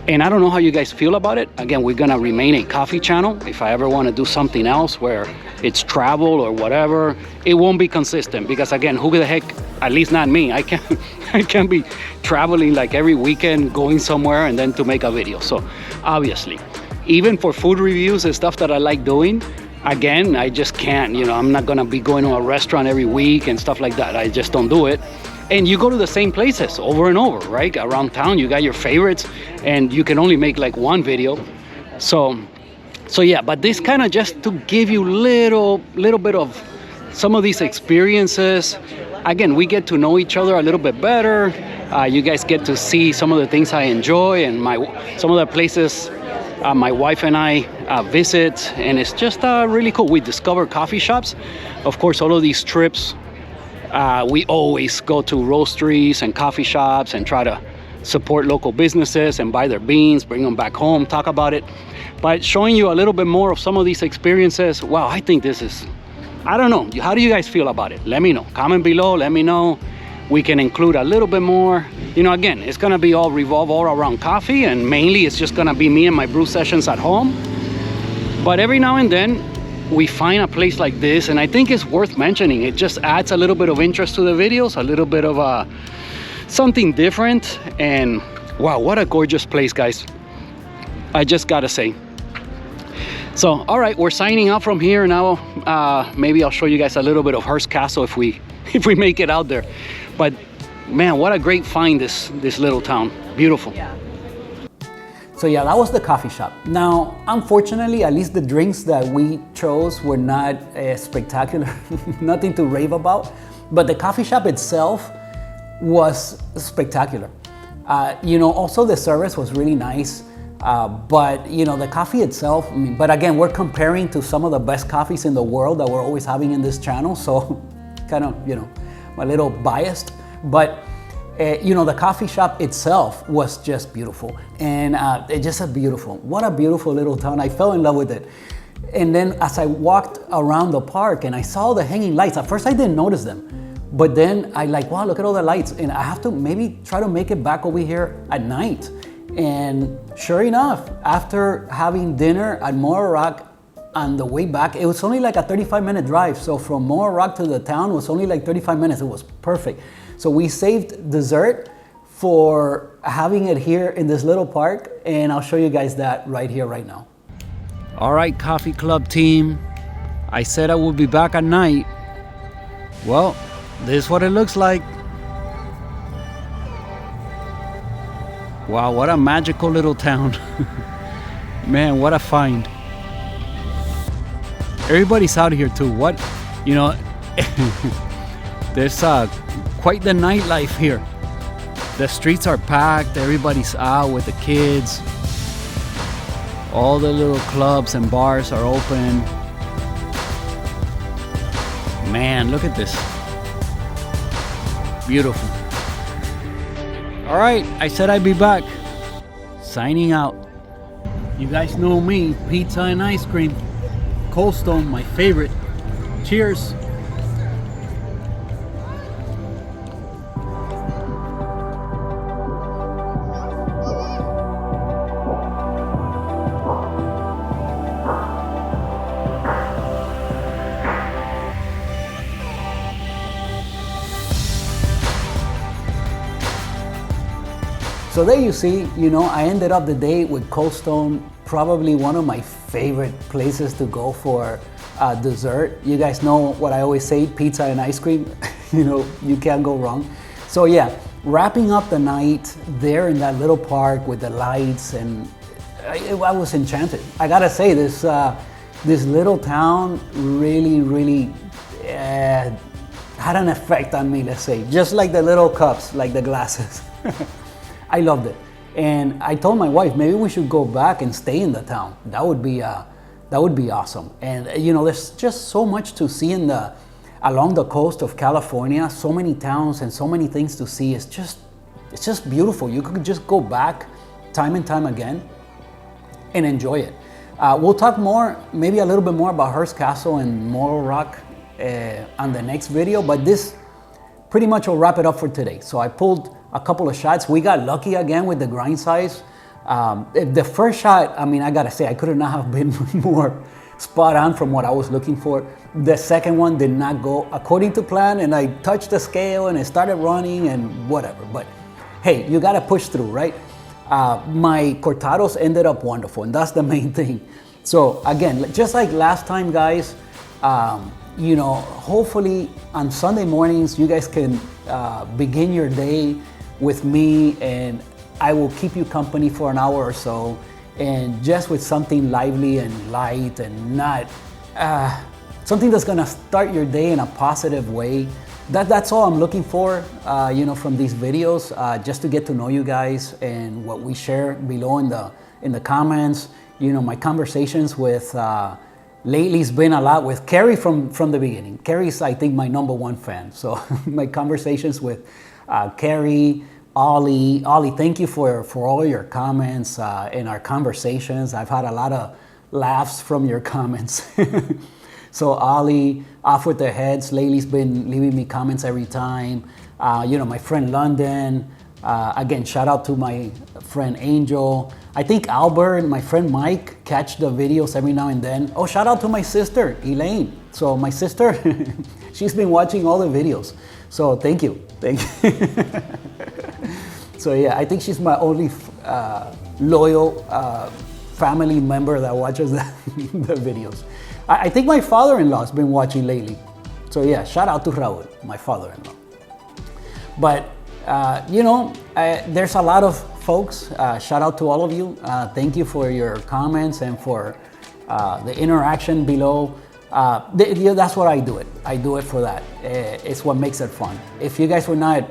And I don't know how you guys feel about it. Again, we're gonna remain a coffee channel. If I ever wanna do something else where it's travel or whatever, it won't be consistent because again, who the heck, at least not me, I can't be traveling like every weekend going somewhere and then to make a video. So obviously, even for food reviews and stuff that I like doing, again, I just can't, you know, I'm not gonna be going to a restaurant every week and stuff like that. I just don't do it. And you go to the same places over and over, right? Around town, you got your favorites and you can only make like one video. So yeah, but this kind of just to give you little bit of some of these experiences. Again, we get to know each other a little bit better. You guys get to see some of the things I enjoy and some of the places my wife and I visit, and it's just really cool. We discover coffee shops. Of course, all of these trips, we always go to roasteries and coffee shops and try to support local businesses and buy their beans, bring them back home, talk about it. But showing you a little bit more of some of these experiences, wow, I think this is, I don't know, how do you guys feel about it? Let me know, comment below, let me know. We can include a little bit more. You know, again, it's gonna be revolve all around coffee, and mainly it's just gonna be me and my brew sessions at home. But every now and then, we find a place like this, and I think it's worth mentioning. It just adds a little bit of interest to the videos, a little bit of something different. And wow, what a gorgeous place, guys. I just gotta say. So, all right, we're signing out from here now. Maybe I'll show you guys a little bit of Hearst Castle if we make it out there. But man, what a great find, this little town. Beautiful. Yeah. So yeah, that was the coffee shop. Now, unfortunately, at least the drinks that we chose were not spectacular, nothing to rave about. But the coffee shop itself was spectacular. You know, also the service was really nice. But you know, the coffee itself, I mean, but again, we're comparing to some of the best coffees in the world that we're always having in this channel. So kind of, you know, a little biased, but you know, the coffee shop itself was just beautiful. And it just a beautiful, what a beautiful little town. I fell in love with it. And then as I walked around the park and I saw the hanging lights, at first I didn't notice them. But then I like, wow, look at all the lights. And I have to maybe try to make it back over here at night. And sure enough, after having dinner at Morro Rock, on the way back, it was only like a 35-minute drive. So from Morro Rock to the town was only like 35 minutes. It was perfect. So we saved dessert for having it here in this little park. And I'll show you guys that right here, right now. All right, Coffee Club team. I said I would be back at night. Well, this is what it looks like. Wow, what a magical little town. Man, what a find. Everybody's out here too. What, you know, there's quite the nightlife here. The streets are packed. Everybody's out with the kids. All the little clubs and bars are open. Man, look at this. Beautiful. All right, I said I'd be back. Signing out. You guys know me, pizza and ice cream. Cold Stone, my favorite. Cheers. So there you see, I ended up the day with Cold Stone, probably one of my favorite places to go for dessert. You guys know what I always say, pizza and ice cream, you can't go wrong. So yeah, wrapping up the night there in that little park with the lights, and I was enchanted. I gotta say, this little town really had an effect on me, let's say, just like the little cups, like the glasses. I loved it, and I told my wife maybe we should go back and stay in the town. That would be awesome. And there's just so much to see along the coast of California. So many towns and so many things to see. It's just beautiful. You could just go back time and time again and enjoy it. We'll talk more, maybe a little bit more about Hearst Castle and Morro Rock on the next video, but this pretty much will wrap it up for today. So I pulled a couple of shots. We got lucky again with the grind size. The first shot, I gotta say, I could not have been more spot on from what I was looking for. The second one did not go according to plan, and I touched the scale and it started running and whatever. But hey, you gotta push through, right? My cortados ended up wonderful, and that's the main thing. So again, just like last time, guys, hopefully on Sunday mornings, you guys can begin your day with me, and I will keep you company for an hour or so, and just with something lively and light, and not something that's gonna start your day in a positive way. That's all I'm looking for, from these videos, just to get to know you guys and what we share below in the comments. My conversations with lately it's been a lot with Carrie from the beginning. Carrie's, I think, my #1 fan. So my conversations with Carrie, Ollie, thank you for all your comments and our conversations. I've had a lot of laughs from your comments. So Ollie, off with their heads. Lately's been leaving me comments every time. My friend London. Again, shout out to my friend Angel. I think Albert and my friend Mike catch the videos every now and then. Oh, shout out to my sister, Elaine. So my sister, she's been watching all the videos. So thank you. So yeah, I think she's my only loyal family member that watches the videos. I think my father-in-law has been watching lately. So yeah, shout out to Raul, my father-in-law. But there's a lot of folks. Shout out to all of you. Thank you for your comments and for the interaction below. That's what I do it. I do it for that. It's what makes it fun. If you guys were not,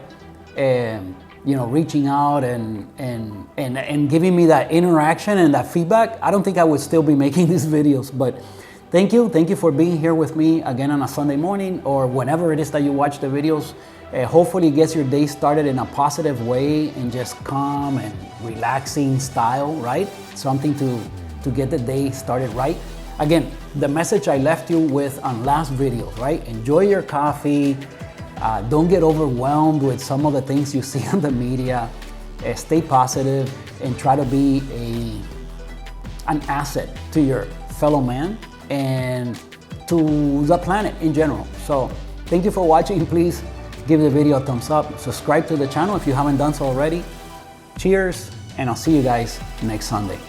reaching out and giving me that interaction and that feedback, I don't think I would still be making these videos. But thank you for being here with me again on a Sunday morning, or whenever it is that you watch the videos. Hopefully it gets your day started in a positive way and just calm and relaxing style, right? Something to get the day started right. Again, the message I left you with on last video, right? Enjoy your coffee. Don't get overwhelmed with some of the things you see on the media. Stay positive and try to be an asset to your fellow man and to the planet in general. So thank you for watching. Please give the video a thumbs up. Subscribe to the channel if you haven't done so already. Cheers, and I'll see you guys next Sunday.